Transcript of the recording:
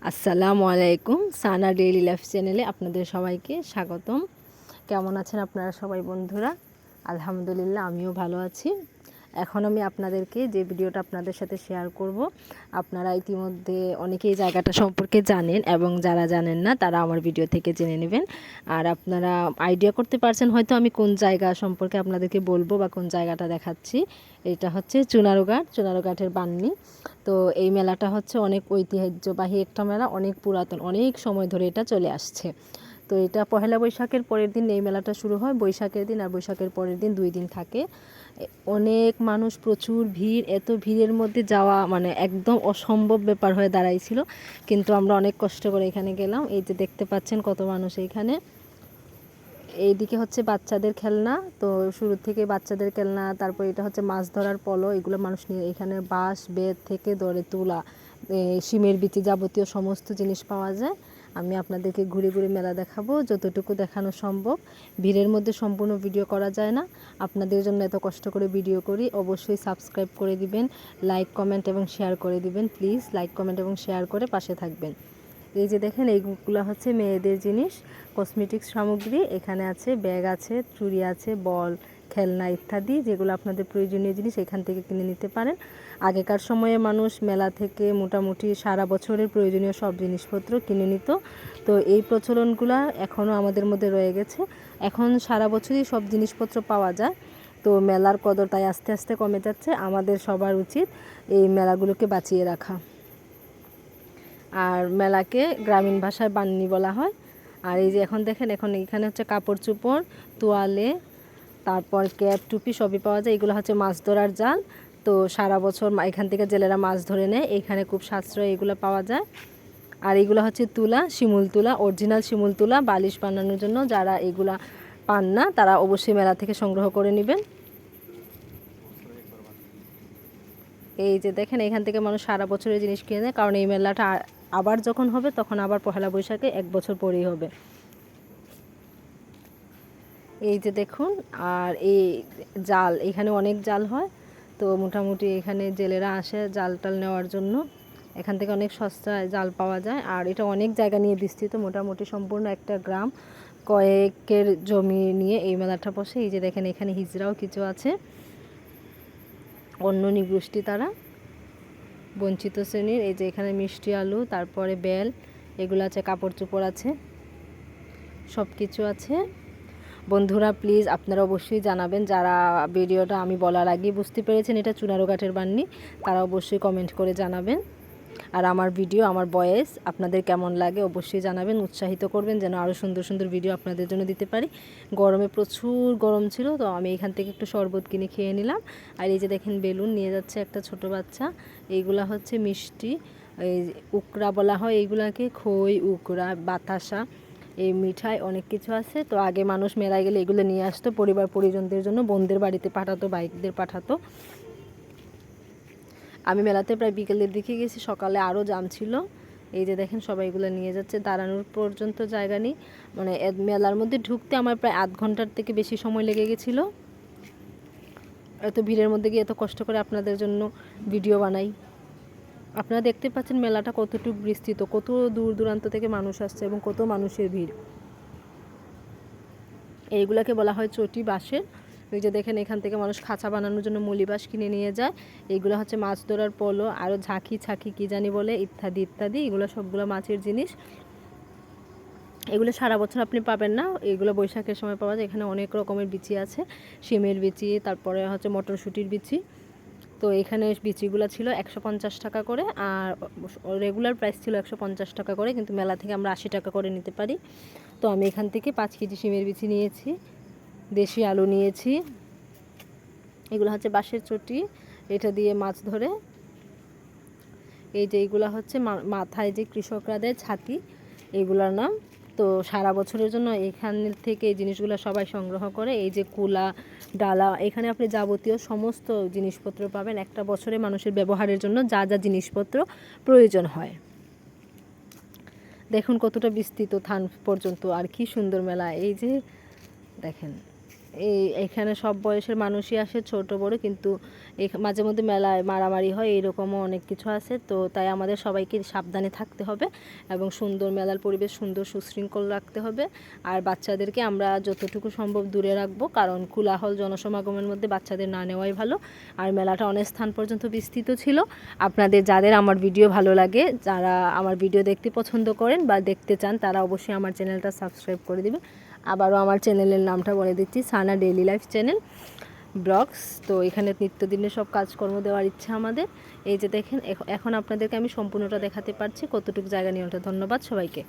আসসালামু আলাইকুম। সানা daily life চ্যানেলে আপনাদের সবাইকে স্বাগতম। কেমন আছেন আপনারা সবাই বন্ধুরা? আলহামদুলিল্লাহ, আমিও ভালো আছি। এখন আমি আপনাদেরকে যে ভিডিওটা আপনাদের সাথে শেয়ার করব, আপনারা ইতিমধ্যে অনেকেই জায়গাটা সম্পর্কে জানেন এবং যারা জানেন না তারা আমার ভিডিও থেকে জেনে নেবেন। আর আপনারা আইডিয়া করতে পারছেন হয়তো আমি কোন জায়গা সম্পর্কে আপনাদেরকে বলবো বা কোন জায়গাটা দেখাচ্ছি। এটা হচ্ছে চুনারুঘাটের বান্নি। তো এই মেলাটা হচ্ছে অনেক ঐতিহ্যবাহী একটা মেলা, অনেক পুরাতন, অনেক সময় ধরে এটা চলে আসছে। তো এটা পহেলা বৈশাখের পরের দিন এই মেলাটা শুরু হয়, বৈশাখের দিন আর বৈশাখের পরের দিন 2 দিন থাকে। অনেক মানুষ, প্রচুর ভিড়। এত ভিড়ের মধ্যে যাওয়া মানে একদম অসম্ভব ব্যাপার হয়ে দাঁড়াইছিল, কিন্তু আমরা অনেক কষ্ট করে এখানে গেলাম। এই যে দেখতে পাচ্ছেন কত মানুষ এইখানে। এইদিকে হচ্ছে বাচ্চাদের খেলনা, তো শুরু থেকে বাচ্চাদের খেলনা, তারপর এটা হচ্ছে মাছ ধরার পলো, এগুলো মানুষ নিয়ে এখানে বাঁশ বেত থেকে ধরে তুলা, শিমের বিচি, যাবতীয় সমস্ত জিনিস পাওয়া যায়। আমি আপনাদেরকে ঘুরে ঘুরে মেলা দেখাবো যতটুকু দেখানো সম্ভব। ভিড়ের মধ্যে সম্পূর্ণ ভিডিও করা যায় না, আপনাদের জন্য এত কষ্ট করে ভিডিও করি। অবশ্যই সাবস্ক্রাইব করে দিবেন, লাইক কমেন্ট এবং শেয়ার করে দিবেন। প্লিজ লাইক কমেন্ট এবং শেয়ার করে পাশে থাকবেন। এই যে দেখেন, এইগুলো হচ্ছে মেয়েদের জিনিস, কসমেটিক্স সামগ্রী। এখানে আছে ব্যাগ আছে, চুড়ি আছে, বল, খেলনা ইত্যাদি, যেগুলো আপনাদের প্রয়োজনীয় জিনিস এখান থেকে কিনে নিতে পারেন। আগেকার সময়ে মানুষ মেলা থেকে মোটামুটি সারা বছরের প্রয়োজনীয় সব জিনিসপত্র কিনে নিত। তো এই প্রচলনগুলো এখনও আমাদের মধ্যে রয়ে গেছে। এখন সারা বছরই সব জিনিসপত্র পাওয়া যায়। তো মেলার কদর তাই আস্তে আস্তে কমে যাচ্ছে। আমাদের সবার উচিত এই মেলাগুলোকে বাঁচিয়ে রাখা। আর মেলাকে গ্রামীণ ভাষায় বান্নি বলা হয়। আর এই যে এখন দেখেন, এখন এখানে হচ্ছে কাপড় চোপড়, তোয়ালে, তারপর ক্যাপ, টুপি সবই পাওয়া যায়। এগুলো হচ্ছে মাছ ধরার জাল। তো সারা বছর এখান থেকে জেলেরা মাছ ধরে নেয়, এখানে খুব সাশ্রয় এগুলো পাওয়া যায়। আর এগুলো হচ্ছে তুলা, শিমুল তুলা, অরিজিনাল শিমুল তুলা, বালিশ বানানোর জন্য। যারা এগুলা পান না তারা অবশ্যই মেলা থেকে সংগ্রহ করে নেবেন। এই যে দেখেন, এখান থেকে মানুষ সারা বছরের জিনিস কিনে নেয়, কারণ এই মেলাটা আবার যখন হবে তখন আবার পহেলা বৈশাখে 1 বছর পরেই হবে। এই যে দেখুন, আর এই জাল, এখানে অনেক জাল হয়। তো মোটামুটি এখানে জেলেরা আসে জাল টাল নেওয়ার জন্য। এখান থেকে অনেক সস্তায় জাল পাওয়া যায়। আর এটা অনেক জায়গা নিয়ে বিস্তৃত, মোটামুটি সম্পূর্ণ একটা গ্রাম, কয়েকের জমি নিয়ে এই মেলাটা বসে। এই যে দেখেন, এখানে হিজড়াও কিছু আছে, অন্য নিগোষ্ঠী, তারা বঞ্চিত শ্রেণীর। এই যে এখানে মিষ্টি আলু, তারপরে বেল, এগুলো আছে, কাপড় চোপড় আছে, সব কিছু আছে। বন্ধুরা প্লিজ আপনারা অবশ্যই জানাবেন, যারা ভিডিওটা আমি বলার আগেই বুঝতে পেরেছেন এটা চুনারুঘাটের বান্নি, তারা অবশ্যই কমেন্ট করে জানাবেন। আর আমার ভিডিও, আমার ভয়েস আপনাদের কেমন লাগে অবশ্যই জানাবেন, উৎসাহিত করবেন যেন আরও সুন্দর সুন্দর ভিডিও আপনাদের জন্য দিতে পারি। গরমে প্রচুর গরম ছিল, তো আমি এখান থেকে একটু শরবত কিনে খেয়ে নিলাম। আর এই যে দেখেন, বেলুন নিয়ে যাচ্ছে একটা ছোট বাচ্চা। এইগুলা হচ্ছে মিষ্টি, এই উকরা বলা হয় এইগুলাকে, খই, উকরা, বাতাসা, এই মিঠাই, অনেক কিছু আছে। তো আগে মানুষ মেলায় গেলে এগুলো নিয়ে আসতো পরিবার পরিজনদের জন্য, বোনদের বাড়িতে পাঠাতো, বাইকদের পাঠাতো। আমি মেলাতে প্রায় বিকেলের দিকে গেছি, সকালে আরও জাম ছিল। এই যে দেখেন, সবাই এগুলো নিয়ে যাচ্ছে, দাঁড়ানোর পর্যন্ত জায়গা নেই। মানে মেলার মধ্যে ঢুকতে আমার প্রায় আধ ঘন্টার থেকে বেশি সময় লেগে গেছিলো। এত ভিড়ের মধ্যে গিয়ে এত কষ্ট করে আপনাদের জন্য ভিডিও বানাই। আপনারা দেখতে পাচ্ছেন মেলাটা কতটুকু বিস্তৃত, কত দূর দূরান্ত থেকে মানুষ আসছে এবং কত মানুষের ভিড়। এইগুলাকে বলা হয় চটি, বাঁশের। ওই যে দেখেন, এখান থেকে মানুষ খাঁচা বানানোর জন্য মলি বাঁশ কিনে নিয়ে যায়। এইগুলো হচ্ছে মাছ ধরার পলো, আরও ঝাঁকি ছাকি কী জানি বলে, ইত্যাদি ইত্যাদি। এগুলো সবগুলো মাছের জিনিস। এগুলো সারা বছর আপনি পাবেন না, এগুলো বৈশাখের সময় পাওয়া যায়। এখানে অনেক রকমের বিচি আছে, শিমের বিচি, তারপরে হচ্ছে মটরশুঁটির বিচি। তো এখানে বিচিগুলো ছিল 150 টাকা করে, আর রেগুলার প্রাইস ছিল 150 টাকা করে, কিন্তু মেলা থেকে আমরা 80 টাকা করে নিতে পারি। তো আমি এখান থেকে 5 কেজি শিমের বিচি নিয়েছি, দেশি আলু নিয়েছি। এগুলো হচ্ছে বাঁশের চটি, এটা দিয়ে মাছ ধরে। এই যে এইগুলো হচ্ছে মাথায় যে কৃষকরা দেয় ছাতি, এইগুলোর নাম। তো সারা বছরের জন্য এখান থেকে এই জিনিসগুলো সবাই সংগ্রহ করে। এই যে কুলা, ডালা, এখানে আপনি যাবতীয় সমস্ত জিনিসপত্র পাবেন, একটা বছরে মানুষের ব্যবহারের জন্য যা যা জিনিসপত্র প্রয়োজন হয়। দেখুন কতটা বিস্তৃত থান পর্যন্ত, আর কি সুন্দর মেলা। এই যে দেখেন, এখানে সব বয়সের মানুষই আসে, ছোট বড়, কিন্তু মাঝে মধ্যে মেলায় মারামারি হয়, এইরকমও অনেক কিছু আছে। তো তাই আমাদের সবাইকে সাবধানে থাকতে হবে এবং সুন্দর মেলার পরিবেশ সুন্দর সুশৃঙ্খল রাখতে হবে। আর বাচ্চাদেরকে আমরা যতটুকু সম্ভব দূরে রাখবো, কারণ কোলাহল জনসমাগমের মধ্যে বাচ্চাদের না নেওয়াই ভালো। আর মেলাটা অনেক স্থান পর্যন্ত বিস্তৃত ছিল। আপনাদের যাদের আমার ভিডিও ভালো লাগে, যারা আমার ভিডিও দেখতে পছন্দ করেন বা দেখতে চান, তারা অবশ্যই আমার চ্যানেলটা সাবস্ক্রাইব করে দেবেন। আবারও আমার চ্যানেলের নামটা বলে দিচ্ছি, সানা ডেইলি লাইফ চ্যানেল ব্লগস। তো এখানে নিত্যদিনের সব কাজকর্ম দেওয়ার ইচ্ছা আমাদের। এই যে দেখেন, এখন আপনাদেরকে আমি সম্পূর্ণটা দেখাতে পারছি কতটুকু জায়গা নিয়ে ওঠা। ধন্যবাদ সবাইকে।